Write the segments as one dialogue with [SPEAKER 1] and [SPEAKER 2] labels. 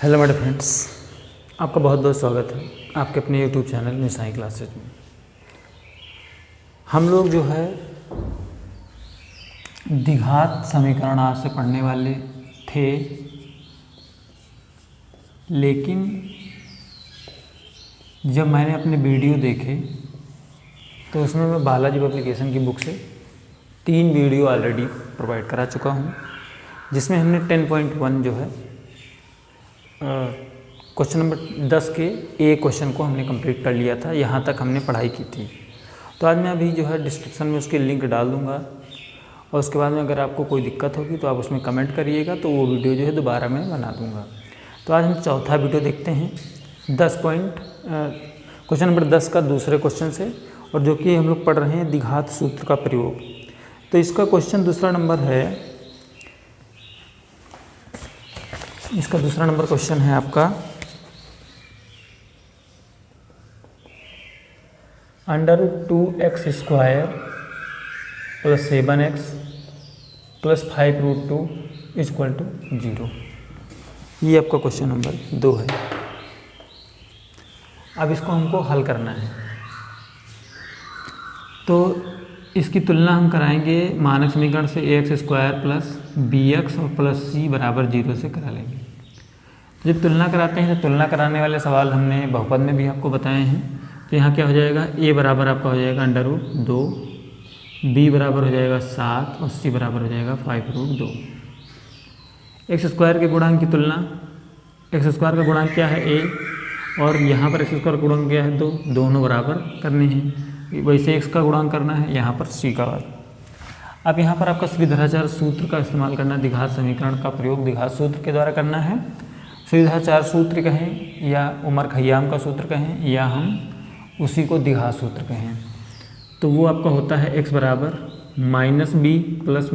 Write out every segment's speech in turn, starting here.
[SPEAKER 1] Hello मेरे friends, आपका बहुत बहुत स्वागत है आपके अपने यूट्यूब चैनल में साई क्लासेज में। हम लोग जो है द्विघात समीकरण आज से पढ़ने वाले थे, लेकिन जब मैंने अपने वीडियो देखे तो उसमें मैं बालाजी पब्लिकेशन की बुक से 3 वीडियो ऑलरेडी प्रोवाइड करा चुका हूँ, जिसमें हमने 10.1 जो है क्वेश्चन नंबर 10 के ए क्वेश्चन को हमने कंप्लीट कर लिया था। यहाँ तक हमने पढ़ाई की थी। तो आज मैं अभी जो है डिस्क्रिप्शन में उसकी लिंक डाल दूँगा, और उसके बाद में अगर आपको कोई दिक्कत होगी तो आप उसमें कमेंट करिएगा, तो वो वीडियो जो है दोबारा मैं बना दूँगा। तो आज हम चौथा वीडियो देखते हैं क्वेश्चन नंबर 10 का दूसरे क्वेश्चन से, और जो कि हम लोग पढ़ रहे हैं द्विघात सूत्र का प्रयोग। तो इसका क्वेश्चन दूसरा नंबर है, इसका दूसरा नंबर क्वेश्चन है आपका √2x² + 7x + 5√2 = 0। ये आपका क्वेश्चन नंबर 2 है। अब इसको हमको हल करना है, तो इसकी तुलना हम कराएंगे मानक समीकरण से ax² + bx और +c = 0 से करा लेंगे। जब तुलना कराते हैं तो तुलना कराने वाले सवाल हमने बहुपद में भी आपको बताए हैं। तो यहाँ क्या हो जाएगा, a बराबर आपका हो जाएगा √2, b बराबर हो जाएगा 7 और c बराबर हो जाएगा 5√2। x² के गुणांक की तुलना, x² का गुणांक क्या है a, और यहाँ पर x² का गुणांक क्या है 2, दोनों बराबर करने हैं। वैसे x का गुणांक करना है, यहाँ पर c का। अब यहाँ पर आपका सुविधाचार सूत्र का इस्तेमाल करना, द्विघात समीकरण का प्रयोग द्विघात सूत्र के द्वारा करना है। सुविधाचार सूत्र कहें या उमर खय्याम का सूत्र कहें, या हम उसी को द्विघात सूत्र कहें, तो वो आपका होता है x बराबर -b +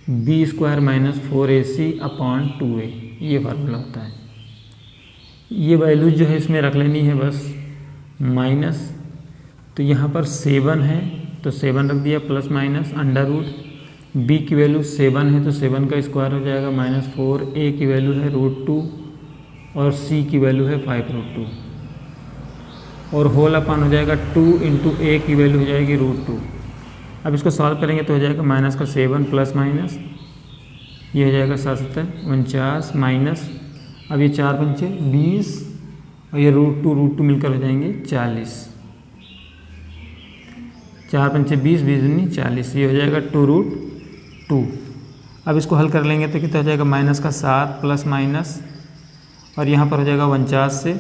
[SPEAKER 1] √b² - 4ac/2a। ये फार्मूला होता है। ये वैल्यूज जो है इसमें रख लेनी है बस, माइनस, तो यहाँ पर 7 है तो 7 रख दिया, ± √b की वैल्यू 7 है तो 7 का स्क्वायर हो जाएगा -4, a की वैल्यू है √2 और c की वैल्यू है 5√2, और होल अपान हो जाएगा 2 × a की वैल्यू हो जाएगी √2। अब इसको सॉल्व करेंगे तो हो जाएगा -7 ± ये हो जाएगा 7 × 49 माइनस, अब ये 4 × 5 = 20 और ये √2 मिलकर हो जाएंगे 40। 4 × 5 = 20, 20 दूनी 40, ये हो जाएगा 2√2। अब इसको हल कर लेंगे तो कितना हो जाएगा, -7 ± और यहाँ पर हो जाएगा 49 से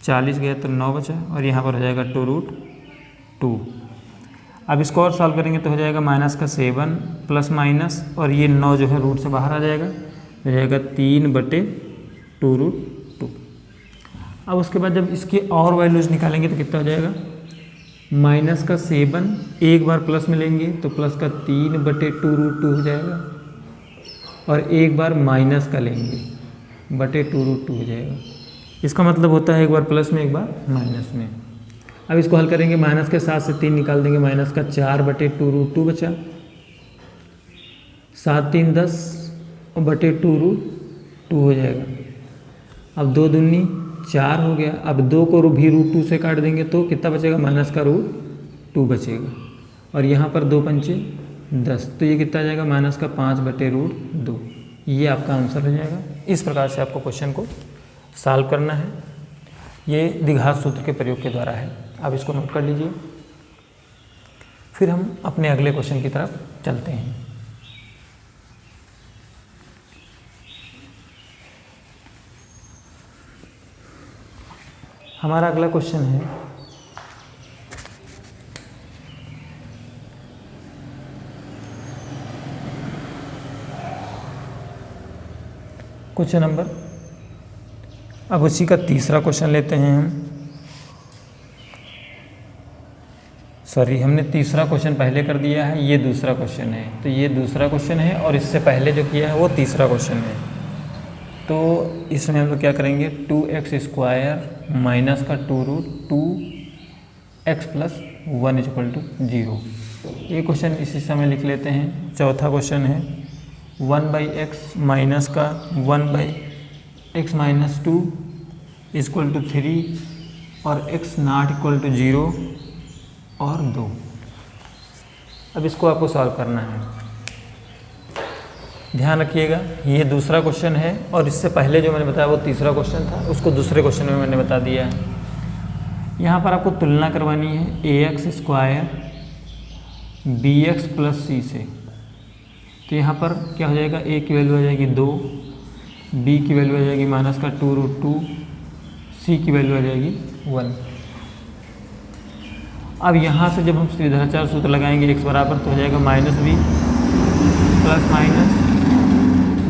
[SPEAKER 1] 40 गया तो 9 बचा, और यहाँ पर हो जाएगा 2√2। अब इसको और सॉल्व करेंगे तो हो जाएगा -7 ± और ये 9 जो है रूट से बाहर आ जाएगा, हो जाएगा 3/2√2। अब उसके बाद जब इसके और वैल्यूज निकालेंगे तो कितना हो जाएगा, -7 एक बार प्लस में लेंगे तो प्लस का 3/2√2 हो जाएगा, और एक बार माइनस का लेंगे /2√2 हो जाएगा। इसका मतलब होता है एक बार प्लस में एक बार माइनस में। अब इसको हल करेंगे, माइनस के 7 से 3 निकाल देंगे, माइनस का 4/2√2 बचा, 7 × 3 = 10 और /2√2 हो जाएगा। अब 2 दूनी 4 हो गया। अब 2 को भी √2 से काट देंगे तो कितना बचेगा, माइनस का √2 बचेगा, और यहाँ पर 2 × 5 = 10, तो ये कितना आ जाएगा, माइनस का 5/√2। ये आपका आंसर हो जाएगा। इस प्रकार से आपको क्वेश्चन को सॉल्व करना है। ये द्विघात सूत्र के प्रयोग के द्वारा है। आप इसको नोट कर लीजिए, फिर हम अपने अगले क्वेश्चन की तरफ चलते हैं। हमारा अगला क्वेश्चन है क्वेश्चन नंबर, अब उसी का तीसरा क्वेश्चन लेते हैं हम। सॉरी, हमने तीसरा क्वेश्चन पहले कर दिया है, ये दूसरा क्वेश्चन है। तो ये दूसरा क्वेश्चन है और इससे पहले जो किया है वो तीसरा क्वेश्चन है। तो इसमें हम लोग क्या करेंगे, 2x² - (2√2x + 1 = 0). ये क्वेश्चन इसी समय लिख लेते हैं। चौथा क्वेश्चन है 1/x - (1/) x minus 2 equal to 3 और x नॉट इक्वल टू 0 और 2। अब इसको आपको सॉल्व करना है। ध्यान रखिएगा ये दूसरा क्वेश्चन है और इससे पहले जो मैंने बताया वो तीसरा क्वेश्चन था, उसको दूसरे क्वेश्चन में मैंने बता दिया है। यहाँ पर आपको तुलना करवानी है ax square bx plus c से। तो यहाँ पर क्या हो जाएगा, a की वैल्यू आ जाएगी 2, b की वैल्यू आ जाएगी माइनस का 2√2, c की वैल्यू आ जाएगी 1। अब यहाँ से जब हम सीधाचार सूत्र लगाएंगे x बराबर तो हो जाएगा minus b plus minus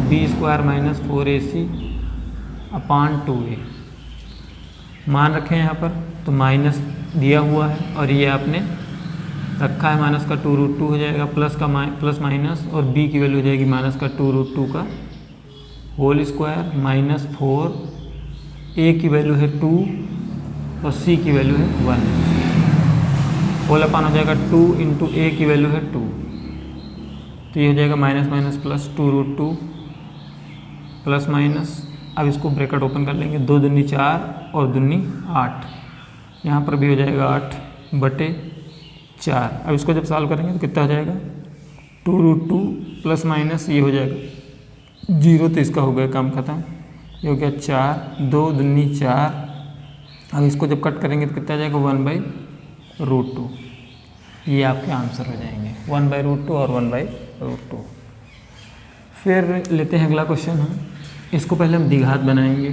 [SPEAKER 1] B square minus 4ac upon 2a। मान रखें यहाँ पर तो माइनस दिया हुआ है और ये आपने रखा है, माइनस का 2√2 हो जाएगा प्लस माइनस और b की वैल्यू हो जाएगी माइनस का 2√2 का होल स्क्वायर माइनस 4, a की वैल्यू है 2 और c की वैल्यू है 1। होल अपान हो जाएगा 2 इंटू a की वैल्यू है 2, तो ये हो जाएगा minus minus plus 2√2 plus minus. अब इसको ब्रैकेट ओपन कर लेंगे, 2 दूनी 4 और दूनी 8, यहाँ पर भी हो जाएगा 8/4। अब इसको जब सॉल्व करेंगे तो कितना हो जाएगा, 2√2 प्लस माइनस ये हो जाएगा 0, तो इसका हो गया काम खत्म। ये हो गया 4, 2 दूनी 4। अब इसको जब कट करेंगे तो कितना आ जाएगा, 1/√2। ये आपके आंसर हो जाएंगे 1/√2 और 1/√2। फिर लेते हैं अगला क्वेश्चन हम। इसको पहले हम द्विघात बनाएंगे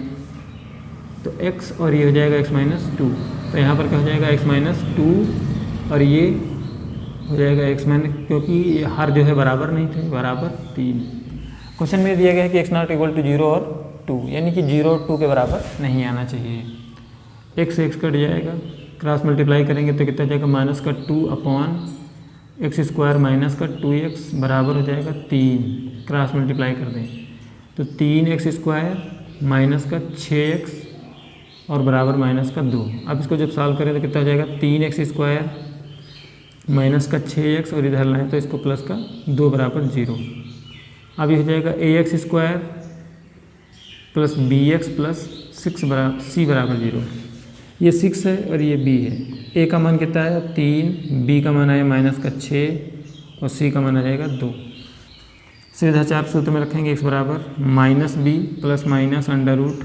[SPEAKER 1] तो x और ये हो जाएगा x माइनस 2। तो यहाँ पर क्या हो जाएगा x माइनस 2 और ये हो जाएगा x माइनस, क्योंकि ये हर जो है बराबर नहीं थे, बराबर 3। क्वेश्चन में दिया गया है कि x नॉट इक्वल टू 0 और 2, यानी कि 0 और 2 के बराबर नहीं आना चाहिए। x से x कट जाएगा, क्रॉस मल्टीप्लाई करेंगे तो कितना जाएगा, माइनस का 2 अपॉन एक्स स्क्वायर माइनस का 2x बराबर हो जाएगा 3। क्रॉस मल्टीप्लाई कर दें तो 3x स्क्वायर माइनस का 6x और बराबर माइनस का 2। अब इसको जब सॉल्व करें तो कितना हो जाएगा, 3x स्क्वायर माइनस का 6x और इधर लाएँ तो इसको प्लस का 2 बराबर 0। अब ये हो जाएगा ax square plus bx plus 6 बराबर c बराबर 0। ये 6 है और ये b है। a का मान कितना है 3, b का मान आया माइनस का 6 और c का मान आ जाएगा 2। सीधाचार सूत्र में रखेंगे x बराबर minus b plus minus under root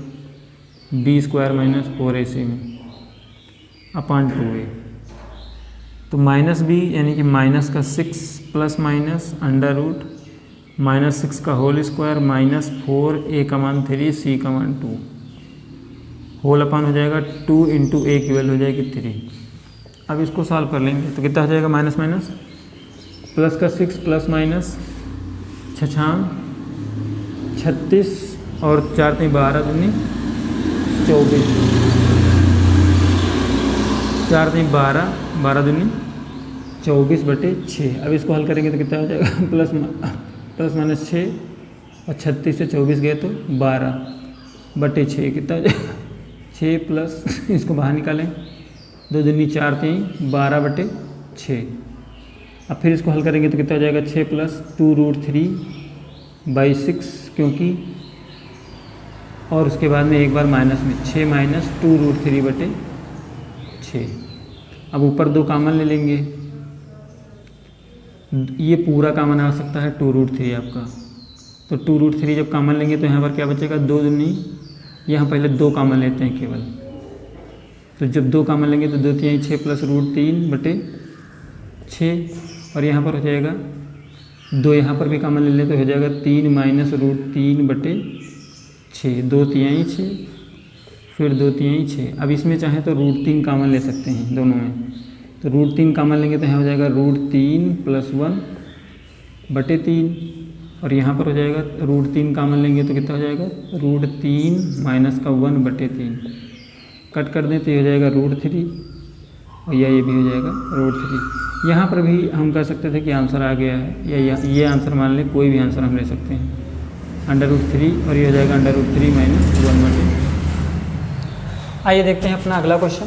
[SPEAKER 1] B square minus 4ac में अपान 2a। तो माइनस b यानी कि माइनस का 6 plus minus under root minus 6 का होल स्क्वायर माइनस 4, a का मान 3, c का मान 2। होल अपान हो जाएगा 2 इंटू a की वैल्यू हो जाएगी 3। अब इसको सॉल्व कर लेंगे तो कितना हो जाएगा, माइनस माइनस प्लस का 6 प्लस माइनस 6 36 और 4 12 दूनी 24, 4 12 12 दूनी 24/6। अब इसको हल करेंगे तो कितना हो जाएगा, प्लस माइनस 6 और 36 से 24 गए तो 12/6 कितना हो जाएगा, 6 प्लस इसको बाहर निकालें, 2 दूनी 4 3 12/6। अब फिर इसको हल करेंगे तो कितना हो जाएगा, 6 प्लस 2√3/6 क्योंकि, और उसके बाद में एक बार माइनस में 6 माइनस 2√3/6। अब ऊपर 2 कामन ले लेंगे, ये पूरा कामन आ सकता है 2√3 आपका। तो 2√3 जब कामन लेंगे तो यहाँ पर क्या बचेगा, 2 दूनी, यहाँ पहले 2 कामन लेते हैं केवल। तो जब 2 कामन लेंगे तो 2 3 6 प्लस √3/6 और यहाँ पर हो जाएगा 2, यहाँ पर भी कामन ले लें तो हो जाएगा 3 माइनस √3/6, 2 3 6 फिर 2 3 6। अब इसमें चाहें तो √3 कामन ले सकते हैं दोनों में, तो √3 कामन लेंगे तो यहाँ हो जाएगा √3 + 1/3 और यहाँ पर हो जाएगा √3 कामन लेंगे तो कितना हो जाएगा, √3 माइनस का 1/3। कट कर दें तो ये हो जाएगा √3 और या ये भी हो जाएगा √3। यहाँ पर भी हम कह सकते थे कि आंसर आ गया है, या ये आंसर मान लें, कोई भी आंसर हम ले सकते हैं, √3 और ये हो जाएगा √3 माइनस 1/3। आइए देखते हैं अपना अगला क्वेश्चन।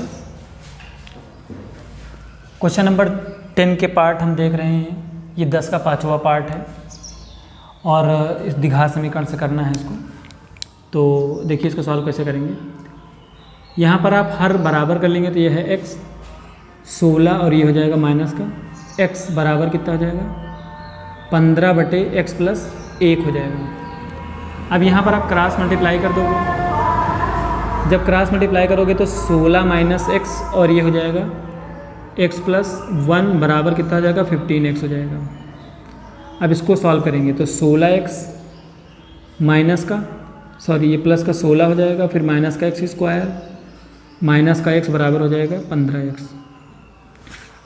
[SPEAKER 1] क्वेश्चन नंबर 10 के पार्ट हम देख रहे हैं, ये 10 का 5वां पार्ट है और इस द्विघात समीकरण से करना है इसको। तो देखिए इसको सॉल्व कैसे करेंगे। यहाँ पर आप हर बराबर कर लेंगे तो यह है x 16 और ये हो जाएगा माइनस का x बराबर कितना हो जाएगा 15/x + 1 हो जाएगा। अब यहाँ पर आप क्रॉस मल्टीप्लाई कर दोगे। जब क्रॉस मल्टीप्लाई करोगे तो 16 - x और ये हो जाएगा x + 1 बराबर कितना हो जाएगा 15x हो जाएगा। अब इसको सॉल्व करेंगे तो 16x माइनस का ये प्लस का 16 हो जाएगा, फिर माइनस का x² माइनस का x बराबर हो जाएगा 15x।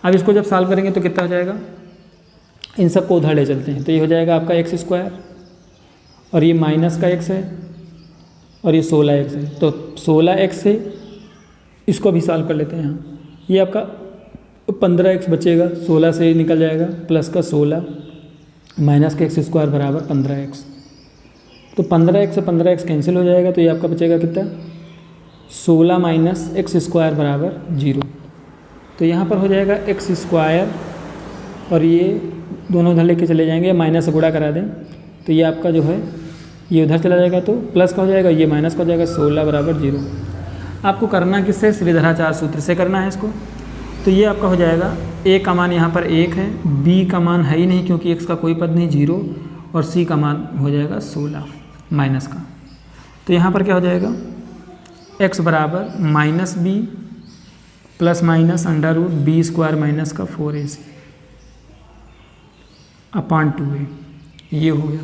[SPEAKER 1] अब इसको जब सॉल्व करेंगे तो कितना हो जाएगा, इन सब को उधर ले चलते हैं तो ये हो जाएगा आपका x² और ये माइनस का x है और ये 16x है। तो 16x से इसको भी सॉल्व कर लेते हैं। यहाँ ये आपका 15x बचेगा, 16 से निकल जाएगा, प्लस का 16 माइनस का x² बराबर 15x। तो 15x से 15x कैंसिल हो जाएगा तो ये आपका बचेगा कितना 16 माइनस x² बराबर 0। तो यहाँ पर हो जाएगा x² और ये दोनों उधर लेके चले जाएंगे, माइनस से गुणा करा दें तो ये आपका जो है ये उधर चला जाएगा तो प्लस का हो जाएगा, ये माइनस का हो जाएगा 16 बराबर 0। आपको करना किससे, श्रीधराचार्य सूत्र से करना है इसको। तो ये आपका हो जाएगा a का मान यहाँ पर 1 है, b का मान है ही नहीं क्योंकि x का कोई पद नहीं 0 और c का मान हो जाएगा 16 माइनस का। तो यहाँ पर क्या हो जाएगा x बराबर -b plus minus √b² minus का 4ac अपॉन 2a, ये हो गया।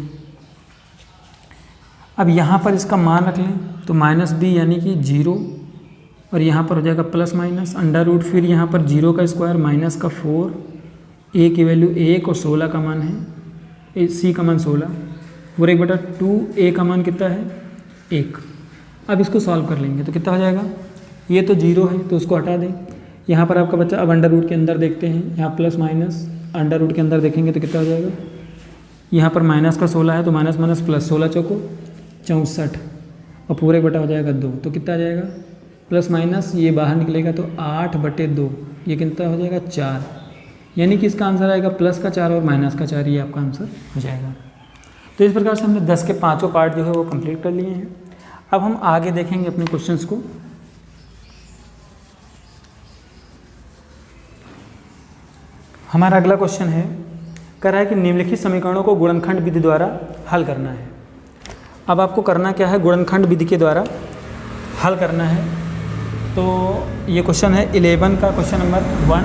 [SPEAKER 1] अब यहाँ पर इसका मान रख लें तो -b यानी कि 0 और यहाँ पर हो जाएगा प्लस माइनस √ फिर यहाँ पर 0 का स्क्वायर माइनस का 4, a की वैल्यू 1 और 16 का मान है, c का मान 16 और 1/2, a का मान कितना है 1। अब इसको सॉल्व कर लेंगे तो कितना हो जाएगा, ये तो 0 है तो उसको हटा दें। यहाँ पर आपका बच्चा अब √ के अंदर देखते हैं, यहाँ प्लस माइनस √ के अंदर देखेंगे तो कितना हो जाएगा, यहाँ पर माइनस का 16 है तो माइनस माइनस प्लस 16 चौको 64 और पूरे बटा हो जाएगा 2। तो कितना आ जाएगा प्लस माइनस ये बाहर निकलेगा तो 8/2, ये कितना हो जाएगा 4, यानी कि इसका आंसर आएगा प्लस का 4 और माइनस का 4, ये आपका आंसर हो जाएगा। तो इस प्रकार से हमने 10 के पाँचों पार्ट जो है वो कंप्लीट कर लिए हैं। अब हम आगे देखेंगे अपने क्वेश्चंस को। हमारा अगला क्वेश्चन है, कह रहा है कि निम्नलिखित समीकरणों को गुणनखंड विधि द्वारा हल करना है। अब आपको करना क्या है, गुणनखंड विधि के द्वारा हल करना है। तो ये क्वेश्चन है 11 का question number 1,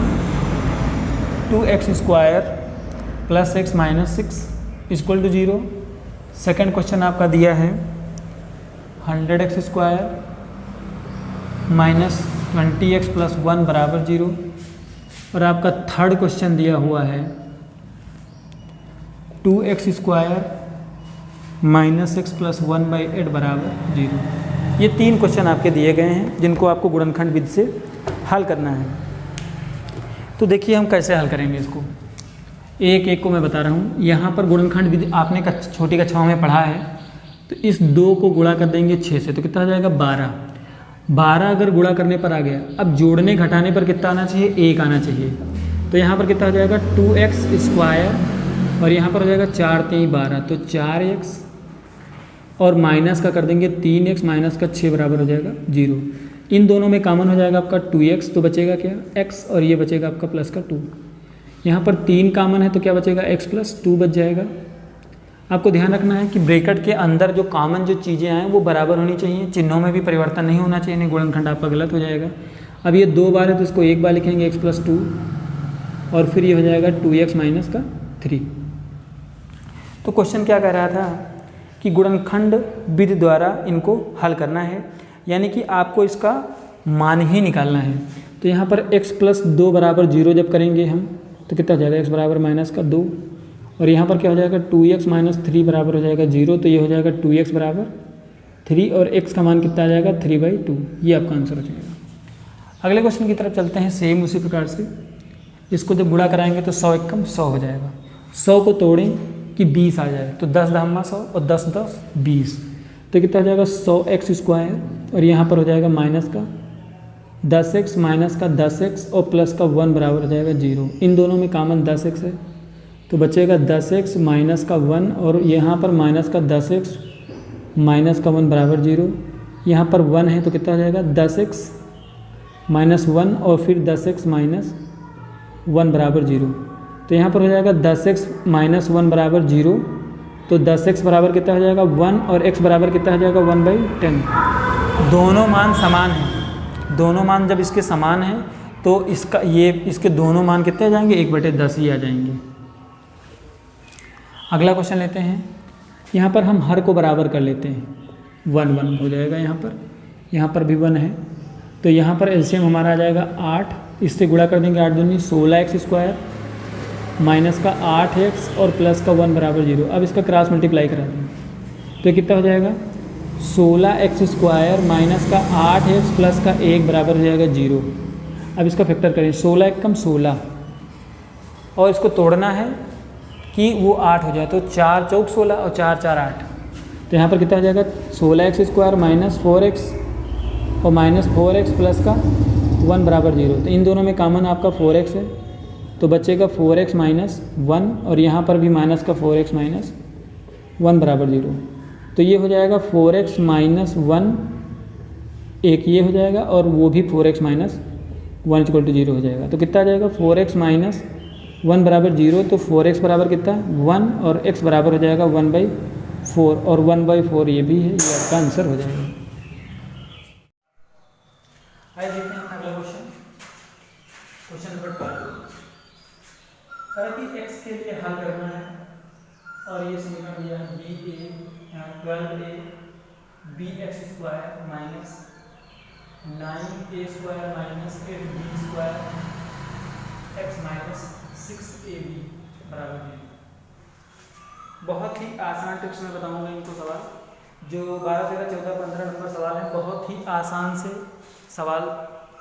[SPEAKER 1] 2x² + x - 6 = 0। Second question आपका दिया है 100x² - 20x + 1 बराबर 0 और आपका थर्ड क्वेश्चन दिया हुआ है 2x² - x + 1/8 बराबर 0। ये 3 क्वेश्चन आपके दिए गए हैं जिनको आपको गुणनखंड विधि से हल करना है। तो देखिए हम कैसे हल करेंगे इसको, एक एक को मैं बता रहा हूँ। यहाँ पर गुणनखंड विधि आपने छोटी कक्षाओं में पढ़ा है, तो इस 2 को गुणा कर देंगे 6 से तो कितना आ जाएगा 12। 12 अगर गुणा करने पर आ गया, अब जोड़ने घटाने पर कितना आना चाहिए, 1 आना चाहिए। तो यहाँ पर कितना आ जाएगा 2x² और यहाँ पर हो जाएगा 4 × 3 = 12, तो 4x और माइनस का कर देंगे 3x माइनस का 6 बराबर हो जाएगा 0। इन दोनों में कॉमन हो जाएगा आपका 2x, तो बचेगा क्या x और ये बचेगा आपका प्लस का 2। यहाँ पर 3 कॉमन है तो क्या बचेगा x + 2 बच जाएगा। आपको ध्यान रखना है कि ब्रैकेट के अंदर जो कॉमन जो चीज़ें आएँ वो बराबर होनी चाहिए, चिन्हों में भी परिवर्तन नहीं होना चाहिए, नहीं गुणनखंड आपका गलत हो जाएगा। अब ये 2 बार है तो इसको 1 बार लिखेंगे x + 2 और फिर ये हो जाएगा 2x माइनस का 3। तो क्वेश्चन क्या कह रहा था कि गुणनखंड विधि द्वारा इनको हल करना है, यानी कि आपको इसका मान ही निकालना है। तो यहाँ पर x + 2 बराबर 0 जब करेंगे हम तो कितना हो जाएगा x बराबर -2 और यहाँ पर क्या हो जाएगा 2x - 3 बराबर हो जाएगा 0, तो ये हो जाएगा 2x बराबर 3 और x का मान कितना आ जाएगा 3/2, ये आपका आंसर हो जाएगा। अगले क्वेश्चन की तरफ चलते हैं। सेम उसी प्रकार से इसको जब गुणा कराएंगे तो 100 × 100 हो जाएगा। 100 को तोड़ें कि 20 आ जाए तो 10 × 100 और 10 × 10 20, तो कितना हो जाएगा 100x² और यहाँ पर हो जाएगा माइनस का 10x माइनस का 10x और प्लस का 1 बराबर हो जाएगा 0। इन दोनों में कॉमन 10x है तो बचेगा 10x माइनस का 1 और यहाँ पर माइनस का 10x माइनस का 1 बराबर 0, यहाँ पर 1 है तो कितना हो जाएगा 10x माइनस 1 और फिर 10x माइनस 1 बराबर 0। तो यहाँ पर हो जाएगा 10x माइनस 1 बराबर 0, तो 10x बराबर कितना हो जाएगा 1 और x बराबर कितना हो जाएगा 1/10। दोनों मान समान हैं, दोनों मान जब इसके समान हैं तो इसके दोनों मान कितने आ जाएंगे 1/10 ही आ जाएंगे। अगला क्वेश्चन लेते हैं। यहाँ पर हम हर को बराबर कर लेते हैं, 1 1 हो जाएगा यहाँ पर भी 1 है, तो यहाँ पर एलसीएम हमारा आ जाएगा 8, इससे गुणा कर देंगे 8 दूनी 16x² माइनस का 8x और प्लस का 1 बराबर 0। अब इसका क्रॉस मल्टीप्लाई करा दें तो कितना हो जाएगा 16x² माइनस का 8x प्लस का 1 बराबर हो जाएगा 0। अब इसका फैक्टर करें, 16 1 16 और इसको तोड़ना है कि वो 8 हो जाए, तो 4 चौक 16 और 4 4 8, तो यहाँ पर कितना हो जाएगा 16x² माइनस 4x और माइनस 4x प्लस का 1 बराबर 0। तो इन दोनों में कॉमन आपका 4x है, तो बचेगा 4x माइनस 1 और यहाँ पर भी माइनस का 4x माइनस 1 बराबर 0। तो ये हो जाएगा 4x माइनस 1, एक ये हो जाएगा और वो भी 4x माइनस 1 = 0 हो जाएगा। तो कितना आ जाएगा 4x माइनस 1 बराबर 0, तो 4x बराबर कितना 1 और x बराबर हो जाएगा 1/4 और 1/4 ये भी है, ये आपका आंसर हो जाएगा। आइए देखते हैं अगला क्वेश्चन, क्वेश्चन नंबर 12। कि x के लिए हल करना है और ये समीकरण दिया है ba 12a bx² minus 9a² minus 8b² x minus 6ab बराबर 0। बहुत ही आसान टिप्स में बताऊंगा इनको सवाल, जो 12 13 14 15 नंबर सवाल है, बहुत ही आसान से सवाल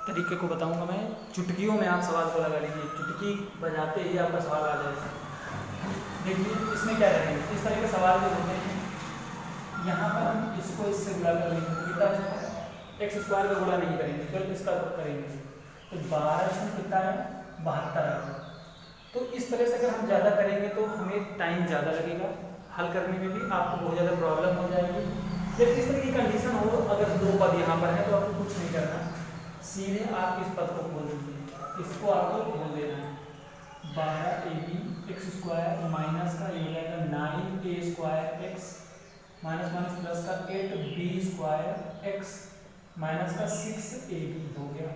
[SPEAKER 1] तरीके को बताऊंगा मैं। चुटकियों में आप सवाल को लगा लीजिए, चुटकी बजाते ही आपका सवाल आ जाएगा। देखिए इसमें क्या करेंगे, इस तरह के सवाल जो होते हैं यहाँ पर हम इसको इससे गुणा कर लेंगे, कितना x² का गुणा नहीं करेंगे, केवल इसका करेंगे, तो 12 इसमें कितना है 72 है। तो इस तरह से अगर हम ज़्यादा करेंगे तो हमें टाइम ज़्यादा लगेगा, हल करने में भी आपको बहुत ज़्यादा प्रॉब्लम हो जाएगी। जब इस तरह की कंडीशन हो, अगर 2 पद यहाँ पर है तो आपको कुछ नहीं करना, सीधे आप इस पद को खोल दीजिए, इसको आपको खोल देना है। 12ab माइनस का ये हो जाएगा 9a² माइनस माइनस प्लस का 8b² माइनस का 6ab हो गया।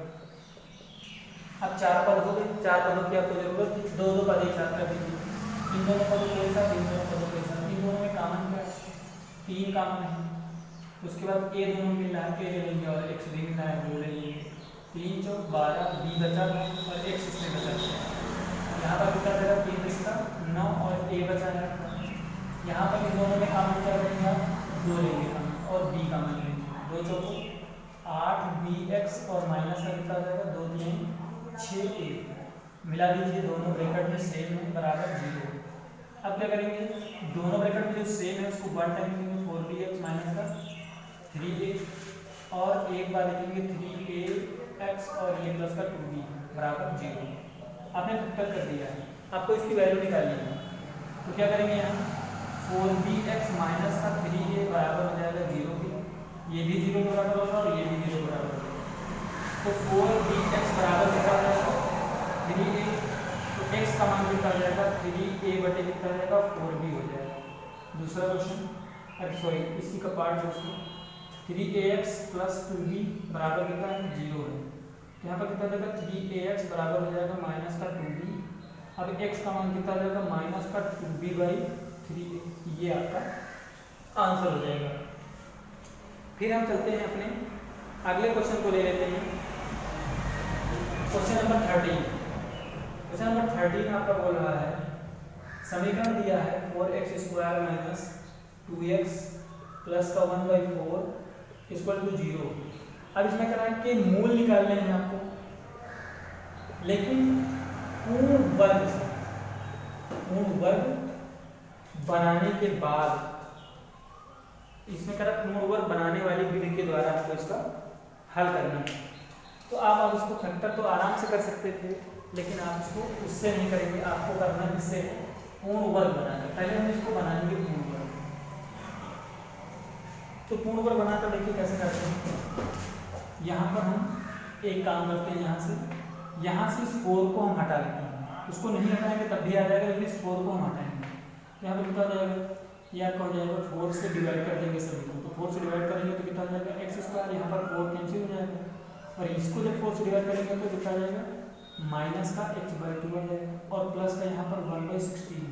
[SPEAKER 1] अब 4 पद हो गए, 4 पदों की आपको जरूरत है, 2 पद एक साथ कर दीजिए, इन दोनों पदों के साथ इन दोनों पदों के साथ, इन दोनों में कॉमन क्या है 3 कॉमन है। उसके बाद a दोनों मिल रहा है, a ले लेंगे और x भी मिल रहा है, वो ले लेंगे, 3 चौक 12 b बचा और x इसमें बचा। यहाँ पर कितना रहेगा 3 इसका 9 और a बचा है। यहाँ पर इन दोनों में कॉमन क्या रहेगा 2 लेंगे और b कॉमन लेंगे, 2 चौक 8bx और माइनस का कितना जाएगा 2 3 6a, मिला दीजिए, दोनों ब्रैकेट में सेम है बराबर 0। अब क्या करेंगे, दोनों ब्रैकेट में जो सेम है उसको 1 टाइम लिखेंगे 4bx माइनस का 3a और एक बार लिखेंगे 3ax और ये प्लस का 2b बराबर 0। आपने फैक्टर कर दिया है, आपको इसकी वैल्यू निकालनी है, तो क्या करेंगे यहाँ 4bx माइनस का 3a बराबर हो जाएगा 0 की, ये भी 0 के बराबर होगा और ये भी 0 के बराबर होगा। तो 4bx बराबर कितना हो जाएगा 3a, तो x का मान कितना हो जाएगा 3a बटे कितना हो जाएगा 4b हो जाएगा। दूसरा क्वेश्चन, अरे सॉरी इसी का पार्ट दोस्तों, 3ax प्लस 2b बराबर कितना है 0 है, तो यहाँ पर कितना हो जाएगा 3ax बराबर हो जाएगा माइनस का 2b। अब x का मान कितना हो जाएगा माइनस का 2b/3a, ये आपका आंसर हो जाएगा। फिर हम चलते हैं अपने अगले क्वेश्चन को ले लेते हैं, क्वेश्चन नंबर 13। क्वेश्चन नंबर 13 आपका बोल रहा है, समीकरण दिया है 4x² माइनस 2x प्लस का 1/4 = 0। अब इसमें क्या है कि मूल निकालने हैं आपको, लेकिन पूर्ण वर्ग बनाने के बाद, इसमें क्या है पूर्ण वर्ग बनाने वाली विधि के द्वारा आपको इसका हल करना है। तो आप अब इसको फैक्टर तो आराम से कर सकते थे, लेकिन आप इसको उससे नहीं करेंगे, आपको करना इससे पूर्ण वर्ग बनाना। पहले हम इसको बनाएंगे पूर्ण वर्ग, तो पूर्ण वर्ग बनाकर देखिए कैसे करते हैं। यहाँ पर हम एक काम करते हैं, यहाँ से इस 4 को हम हटा लेते हैं, उसको नहीं हटाएंगे तब भी आ जाएगा, लेकिन इस 4 को हम हटाएंगे। यहाँ पर कितना हो जाएगा, ये आपका हो जाएगा 4 से डिवाइड कर देंगे सभी को, तो 4 से डिवाइड करेंगे तो कितना हो जाएगा एक्स स्क्वायर, यहाँ पर 4 कैंसिल हो जाएगा, और इसको जब 4 से डिवाइड करेंगे तो कितना आ जाएगा माइनस का x/2 आ जाएगा, और प्लस का यहाँ पर 1/16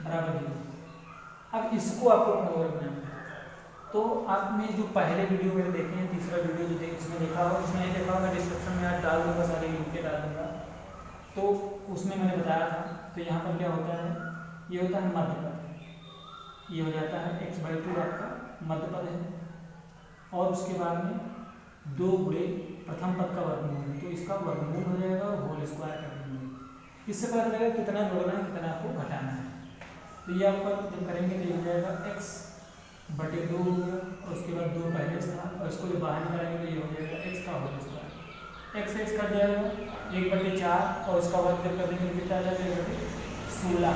[SPEAKER 1] बराबर 0। अब इसको आपको अपना वर्ग बनाना है, तो आपने जो पहले वीडियो मेरे देखे हैं, तीसरा वीडियो जो इसमें देखा हो, उसमें ये देखा होगा, डिस्क्रिप्शन में आज डाल दूंगा, सारे लिंक के डाल दूंगा, तो उसमें मैंने बताया था। तो यहाँ पर क्या होता है, ये होता है मध्य पद, ये हो जाता है x/2 आपका मध्य पद है, और उसके बाद में 2 गुणे प्रथम पद का वर्गमूल, तो इसका वर्गमूल हो जाएगा और होल स्क्वायर कर देंगे। इससे पता चलेगा कितना जोड़ना है, कितना आपको घटाना है। तो ये आपका जब करेंगे तो ये हो जाएगा x/2 हो गया, और उसके बाद 2 पहले से था, और इसको जब बाहर निकालेंगे तो ये हो जाएगा x का होल स्क्वायर, x कट जाएगा 1/4, और इसका वर्ग जब कर देंगे तो कितना आ जाएगा 1/16,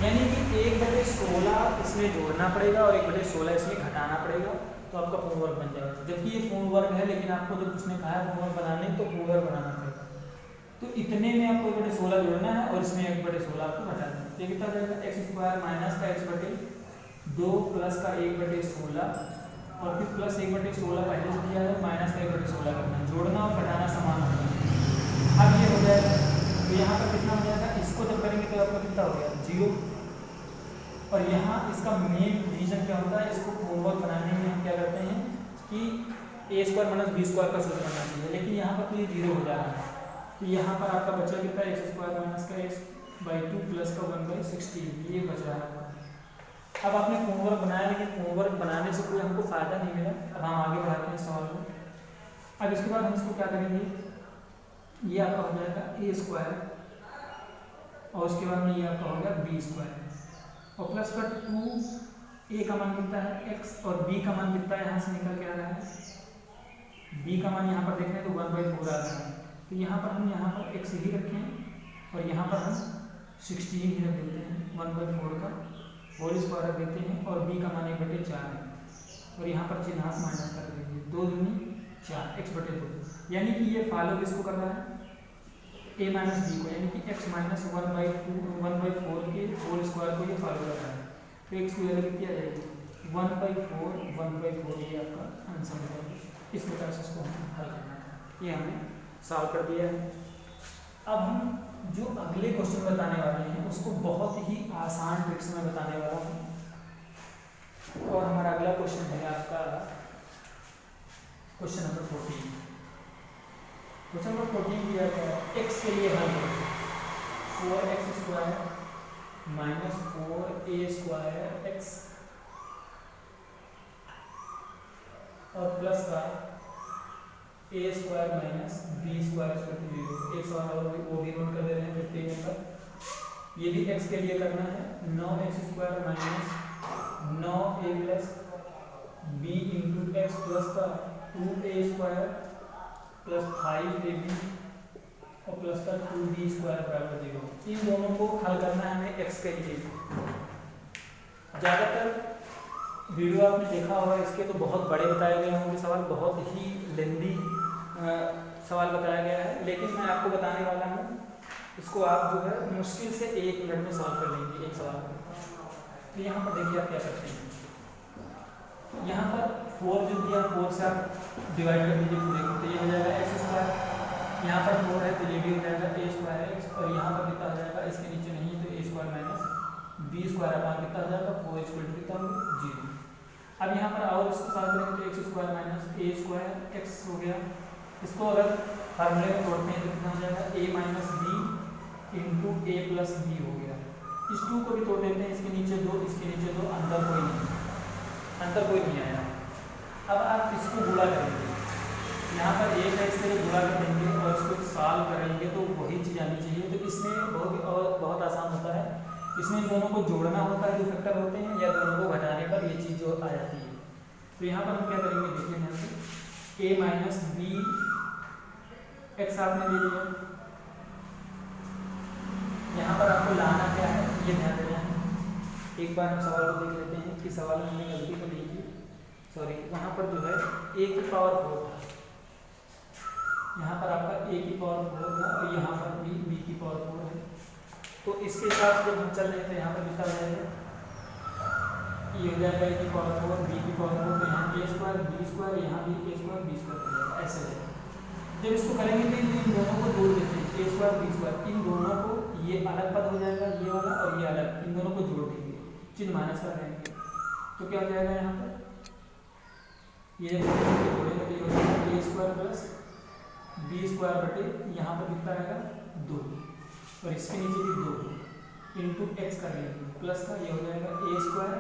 [SPEAKER 1] यानी कि 1/16 इसमें जोड़ना पड़ेगा और 1/16 इसमें घटाना पड़ेगा, तो आपका पूर्ण वर्ग बन जाएगा। जबकि ये पूर्ण वर्ग है, लेकिन आपको जब उसने कहा है पूर्ण वर्ग बनाने, तो पूर्ण वर्ग बनाना पड़ेगा। तो इतने में आपको 1/16 जोड़ना है, और इसमें 1/16 आपको घटाना है। ये कितना जाएगा x² माइनस का x/2 प्लस का 1/16, और फिर प्लस 1/16 पहले से दिया है, माइनस का 1/16 करना है, जोड़ना और घटाना समान होगा। अब ये हो जाएगा, तो यहाँ पर कितना हो जाएगा, इसको जब करेंगे तो आपका कितना हो गया 0, और यहाँ इसका मेन रीजन क्या होता है, इसको पूर्ण वर्ग बनाने में हम क्या करते हैं कि a² माइनस b² का सूत्र बनाना चाहिए, लेकिन यहाँ पर तो ये 0 हो जा रहा है, तो यहाँ पर आपका बचा कितना है x² माइनस का x/2 प्लस का 1/16, ये बच रहा है। अब आपने पूर्ण वर्ग बनाया, लेकिन पूर्ण वर्ग बनाने से कोई हमको फायदा नहीं मिला। अब हम आगे बढ़ाते हैं सवाल को। अब इसके बाद हम इसको क्या करेंगे, ये आपका हो जाएगा a², और उसके बाद में ये आपका हो गया b², और प्लस का 2, a का मान कितना है x, और b का मान कितना है, यहाँ से निकल के आ रहा है, b का मान यहाँ पर देखें तो 1/4 आ रहा है, तो यहाँ पर हम यहाँ पर x ही रखें, और यहाँ पर हम 16 ही रख देते हैं, 1/4 का होल स्क्वायर रख देते हैं, और b का मान 1/4 है, और यहाँ पर चिन्ह माइनस कर देंगे, 2 दूनी 4 x/2, यानी कि ये फॉलो किसको कर रहा है, a माइनस b को, यानी कि x माइनस 1/4 के होल स्क्वायर को ये फॉलो कर रहा है। तो x की वैल्यू कितनी आ जाएगी 1/4, ये आपका आंसर होगा। इस प्रकार से इसको हमें हल करना है, ये हमने सॉल्व कर दिया है। अब हम जो अगले क्वेश्चन बताने वाले हैं उसको बहुत ही आसान ट्रिक्स में बताने वाला हूँ, और हमारा अगला क्वेश्चन है आपका क्वेश्चन नंबर 14। क्वेश्चन नंबर 14 दिया गया है, x के लिए हल करें 4x² माइनस 4a² x, और प्लस का a² माइनस b² 0। एक सवाल और वो भी नोट कर दे रहे हैं 15 पर, ये भी x के लिए करना है, 9x² minus 9a plus b into x plus का 2a² प्लस 5ab और प्लस का 2b² बराबर 0। इन दोनों को हल करना है हमें x के लिए। ज़्यादातर वीडियो आपने देखा होगा, इसके तो बहुत बड़े बताए गए होंगे सवाल, बहुत ही लेंदी सवाल बताया गया है, लेकिन मैं आपको बताने वाला हूँ, इसको आप जो है मुश्किल से 1 मिनट में सॉल्व कर लेंगे एक सवाल को। तो यहाँ पर देखिए आप क्या करते हैं, यहाँ पर 4 जो दिया, 4 से आप डिवाइड कर दीजिए पूरे को, तो ये हो जाएगा x², यहाँ पर 4 है तो ये भी हो जाएगा a²x, और यहाँ पर कितना हो जाएगा, इसके नीचे नहीं है तो a² माइनस b² अपान कितना हो जाएगा 4 कितना हो 0। अब यहाँ पर और इसको सॉल्व करेंगे तो x² माइनस a² x हो गया, इसको अगर फार्मूले में तोड़ते हैं तो कितना हो जाएगा a minus b into a plus b हो गया। इस 2 को भी तोड़ देते हैं, इसके नीचे 2, इसके नीचे 2, अंदर कोई नहीं आया। अब आप इसको गुणा करेंगे, यहाँ पर 1 है, इससे गुणा कर देंगे और इसको सॉल्व करेंगे तो वही चीज़ आनी चाहिए। तो इसमें बहुत आसान होता है, इसमें इन दोनों को जोड़ना होता है जो फैक्टर होते हैं, या दोनों को घटाने पर ये चीज़ जो आ जाती है। तो यहाँ पर हम क्या करेंगे, देखिए यहाँ से a माइनस b x आपने ले लिया, यहाँ पर आपको लाना क्या है ये ध्यान देना है, एक बार हम सवाल को देख लेते हैं कि सवाल में हमने गलती तो नहीं की, सॉरी, वहाँ पर जो है a की पावर 4 था, यहाँ पर आपका a की पावर 4 था और यहाँ पर भी b की पावर 4 है। तो इसके हिसाब से जब हम चल रहे हैं तो यहाँ पर कितना हो जाएगा, ये हो जाएगा a की पावर 4 b की पावर 4, तो यहाँ a स्क्वायर b स्क्वायर, यहाँ भी a स्क्वायर b स्क्वायर हो जाएगा, ऐसे है। जब इसको करेंगे तो इन दोनों को जोड़ देते हैं, a स्क्वायर b स्क्वायर, इन दोनों को, ये अलग पद हो जाएगा ये वाला और ये अलग, इन दोनों को जोड़ देंगे, चिन्ह माइनस कर देंगे, तो क्या हो जाएगा यहाँ पर, ये जब जोड़ेंगे तो ये हो जाएगा a square plus b square बटे यहाँ पर कितना आएगा 2 और इसके नीचे भी 2 इंटू एक्स कर लेंगे, प्लस का ये हो जाएगा a square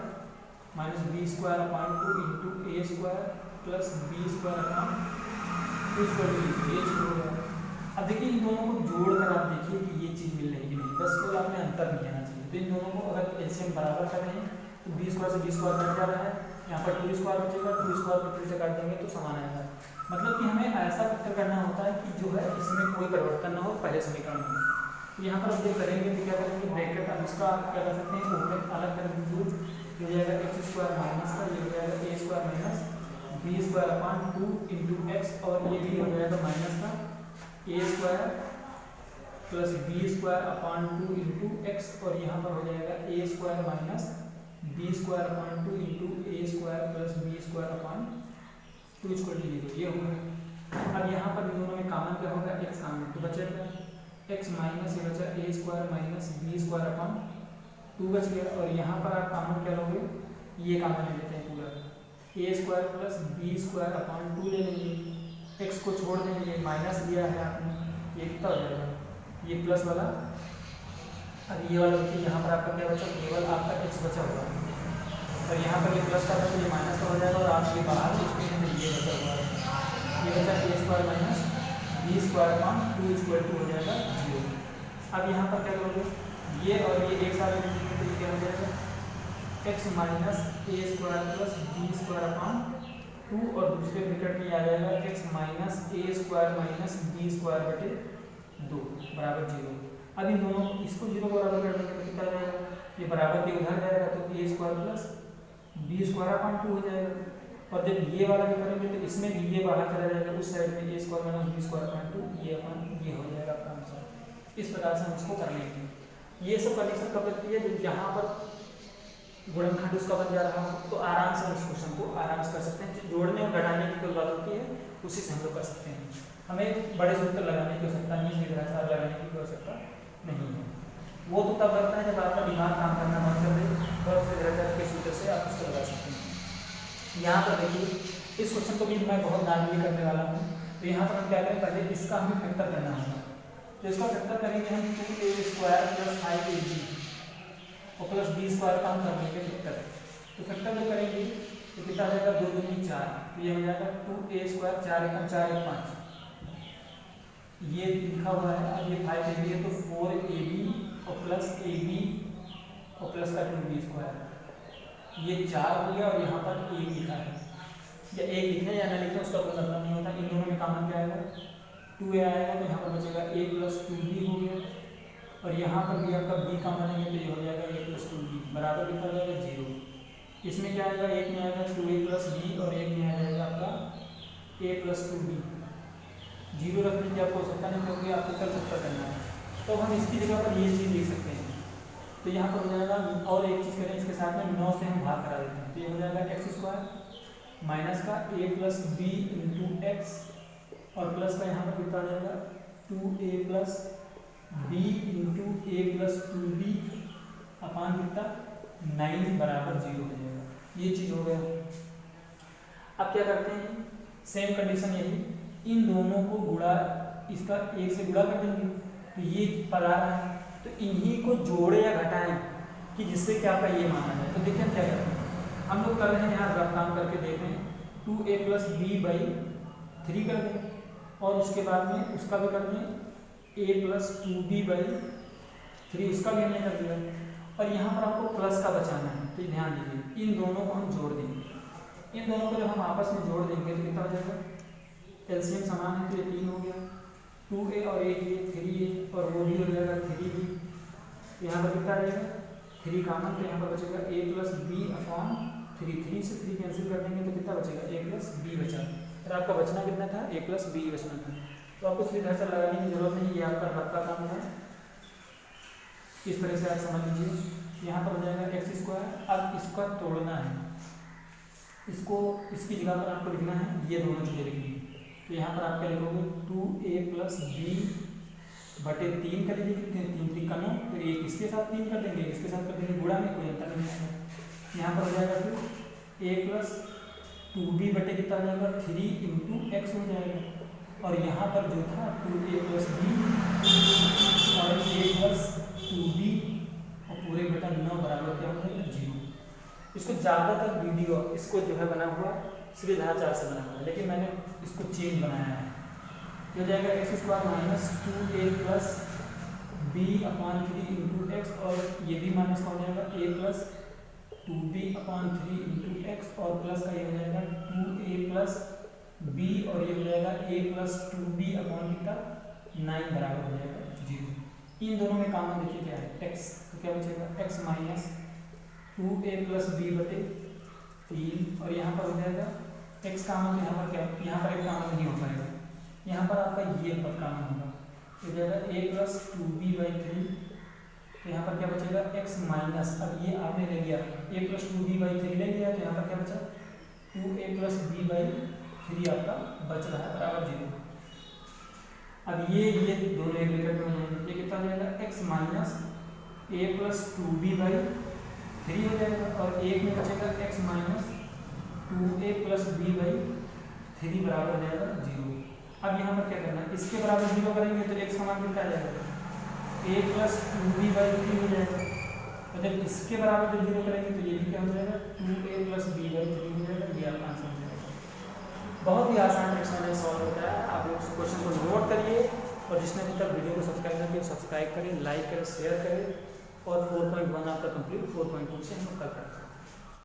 [SPEAKER 1] minus b square upon 2 into a square plus b square upon 2 square, ये चीज हो गया। अब देखिए इन दोनों को जोड़कर आप देखिए कि ये चीज़ मिल रही है कि नहीं, बस केवल आपने अंतर नहीं आना चाहिए। तो इन दोनों को अगर एलसीएम बराबर कर रहे हैं तो b स्क्वायर से b स्क्वायर कट जा रहा है, यहाँ पर 2 स्क्वायर बचेगा, 2 स्क्वायर को 3 से काट देंगे तो समान आएगा। मतलब कि हमें ऐसा फैक्टर करना होता है कि जो है इसमें कोई परिवर्तन ना हो पहले समीकरण में। तो यहाँ पर हम जब करेंगे तो क्या करेंगे, ब्रैकेट, अब इसका आप क्या कर सकते हैं, ओपन अलग कर दीजिए, हो जाएगा एक्स स्क्वायर माइनस का, ये हो जाएगा a square minus b square upon 2 into X, और ये भी हो जाएगा माइनस का a square plus b square upon 2 into X, और यहाँ पर हो जाएगा a square minus b square upon 2 into a square plus b square upon 2 square D, ये हो गया। अब यहाँ पर दोनों में कॉमन क्या होगा, x कॉमन, तो बचेगा x माइनस ये बचा a square minus b square upon 2 बच गया, और यहाँ पर आप कॉमन क्या लोगे, ये कॉमन ले लेते हैं पूरा, a square plus b square upon 2 ले लेंगे, x को छोड़ देंगे, माइनस लिया है आपने, ये कितना हो जाएगा, ये प्लस वाला, अब ये वाला देखिए यहाँ पर आपका क्या बचा, केवल आपका x बचा हुआ है, और यहाँ पर ये प्लस का था तो ये माइनस का हो जाएगा, और आप ये बाहर लिखते हैं तो ये बचा हुआ है, ये बचा a square minus b square upon 2 square 2 हो जाएगा 0। अब यहाँ पर क्या करोगे, ये और ये एक साथ लिखेंगे तो ये क्या हो जाएगा, x minus a square plus b square upon 2, और दूसरे ब्रैकेट में आ जाएगा x minus a square minus b square बटे 2 बराबर 0। अब इन दोनों इसको 0 बराबर कर देंगे तो कितना जाएगा, ये बराबर के उधर जाएगा तो a square plus b square upon 2 हो जाएगा, और जब ये वाला भी करेंगे तो इसमें भी ये बाहर चला जाएगा, उस साइड में a square minus b square upon 2, ये अपन ये हो जाएगा आपका आंसर। इस प्रकार से हम इसको कर लेंगे। ये सब कंडीशन कब लगती है, जब यहाँ पर गुणनखंड उसका बन जा रहा हो तो आराम से इस क्वेश्चन को आराम से कर सकते हैं। जोड़ने और घटाने की कोई बात होती है उसी से हम लोग कर सकते हैं, हमें बड़े सूत्र लगाने की आवश्यकता नहीं है, निराचार लगाने की आवश्यकता नहीं है। वो तो तब लगता है जब आपका दिमाग काम करना बंद कर दे, और फिर निराचार के सूत्र से आप उसको लगा सकते हैं। यहाँ पर देखिए इस क्वेश्चन को भी मैं बहुत नार्मली करने वाला हूँ, तो यहाँ पर हम क्या करें, पहले इसका हमें फैक्टर करना होगा, तो इसका फैक्टर करेंगे हम 2a स्क्वायर प्लस 5ab और प्लस b स्क्वायर का हम कर लेंगे फैक्टर। तो फैक्टर जो करेंगे तो कितना आ जाएगा, 2 दूनी 4, तो ये हो जाएगा 2a स्क्वायर, 4 एकम 4 एक 5, ये लिखा हुआ है। अब ये 5ab है तो 4ab और प्लस ab और प्लस का 2b स्क्वायर, ये 4 हो गया, और यहाँ पर a लिखा है, या a लिखे या ना लिखे उसका कोई मतलब नहीं होता। इन दोनों में कॉमन क्या आएगा, 2a आएगा, तो यहाँ पर बचेगा a प्लस 2b हो गया, और यहाँ पर भी आपका b कॉमन है तो ये हो जाएगा a प्लस 2b बराबर कितना हो जाएगा 0। इसमें क्या आएगा, एक में आएगा 2a प्लस b और एक में आ जाएगा आपका a प्लस 2b। 0 रखने की आपको आवश्यकता नहीं क्योंकि आपको कल फैक्टर करना है, तो हम इसकी जगह पर ये चीज़ लिख सकते हैं। तो यहाँ पर हो जाएगा, और एक चीज़ करें इसके साथ में 9 से हम भाग करा देते हैं, तो ये हो जाएगा एक्स स्क्वायर माइनस का a plus b into X, और प्लस का यहाँ पर कितना आ जाएगा 2a plus b into a plus 2b अपान कितना 9 बराबर 0 हो जाएगा। ये चीज़ हो गया। अब क्या करते हैं, सेम कंडीशन यही, इन दोनों को गुणा, इसका एक से गुणा कर देंगे तो ये पद आ रहा है, तो इन्हीं को जोड़े या घटाएं कि जिससे क्या आपका ये माना जाए। तो देखिए हम क्या करते हैं, हम लोग कर रहे हैं यहाँ काम करके देख रहे हैं, 2a प्लस b बाई 3 कर दें, और उसके बाद में उसका भी कर दें a प्लस 2b बाई 3, उसका भी हमने कर दिया, और यहाँ पर आपको प्लस का बचाना है। तो ध्यान दीजिए इन दोनों को हम जोड़ देंगे, इन दोनों को जब हम आपस में जोड़ देंगे तो कितना हो जाएगा, एलसीएम समान है तो ये 3 हो गया, 2a और 1 ये 3a, और वो भी हो जाएगा 3b, यहाँ पर कितना रहेगा 3 कॉमन, तो यहाँ पर बचेगा a प्लस बी अपॉन 3, 3 से 3 कैंसिल कर देंगे तो कितना बचेगा, a प्लस बी बचा। फिर आपका बचना कितना था, a प्लस बी बचना था। तो आपको सीधा सा लगाने की जरूरत नहीं, ये आपका रफ का काम है। इस तरह से आप समझ लीजिए। यहाँ पर हो जाएगा एक्स स्क्वायर। अब इसका तोड़ना है, इसको इसकी जगह पर आपको लिखना है ये दोनों चीज़ें लिखनी है। तो यहाँ पर आप क्या लिखोगे, 2a प्लस बी बटे 3 कर लीजिए, कितने 3 3 का 9, फिर एक इसके साथ 3 कर देंगे, इसके साथ कर देंगे गुणा में, कोई अंतर नहीं है। यहाँ पर हो जाएगा फिर a प्लस 2b बटे कितना हो जाएगा 3 इंटू एक्स हो जाएगा। और यहाँ पर जो था 2a प्लस बी और a प्लस 2b और पूरे बटा 9 बराबर क्या हो जाएगा 0। इसको ज़्यादातर वीडियो इसको जो है बना हुआ सीधे धारा 4 से बना हुआ है, लेकिन मैंने इसको चेंज बनाया है। हो जाएगा X square minus 2a plus B upon 3 into X, और ये भी माइनस का हो जाएगा a plus 2b upon 3 into X, और प्लस का ये हो जाएगा 2a प्लस b, और ये हो जाएगा a प्लस 2b अपॉन कितना 9 बराबर हो जाएगा 0। इन दोनों में कॉमन देखिए क्या है x, तो क्या बचेगा x minus 2a plus B बटे 3, और यहाँ पर हो जाएगा x कॉमन, यहाँ पर क्या, यहाँ पर एक कॉमन नहीं हो पाएगा, यहाँ पर आपका ये पद कॉमन होगा, हो जाएगा a प्लस 2b बाई 3। तो यहाँ पर क्या बचेगा x माइनस, अब ये आपने ले लिया a प्लस 2b बाई 3 ले लिया, तो यहाँ पर क्या बचा 2a प्लस b बाई 3 आपका बच रहा है बराबर 0। अब ये दोनों एक ब्रैकेट में हो जाएंगे, ये कितना हो जाएगा x minus a plus 2b by 3 हो जाएगा, और एक में बचेगा x minus 2a plus b by 3 बराबर हो जाएगा 0। अब यहाँ पर क्या करना है, इसके बराबर 0 करेंगे तो x का मान कितना आ जाएगा, a प्लस 2b बाई 3 हो जाएगा। तो जब इसके बराबर जब 0 करेंगे तो ये भी क्या हो जाएगा 2a प्लस b बाई 3 हो जाएगा। ये आपका आंसर हो जाएगा। बहुत ही आसान प्रश्न है, सॉल्व होता है। आप लोग क्वेश्चन को नोट करिए, और जिसने अभी तक वीडियो को सब्सक्राइब नहीं किया सब्सक्राइब करें, लाइक करें, शेयर करें, और 4.1 आपका कंप्लीट, 4.2 से हम लोग कल करते हैं।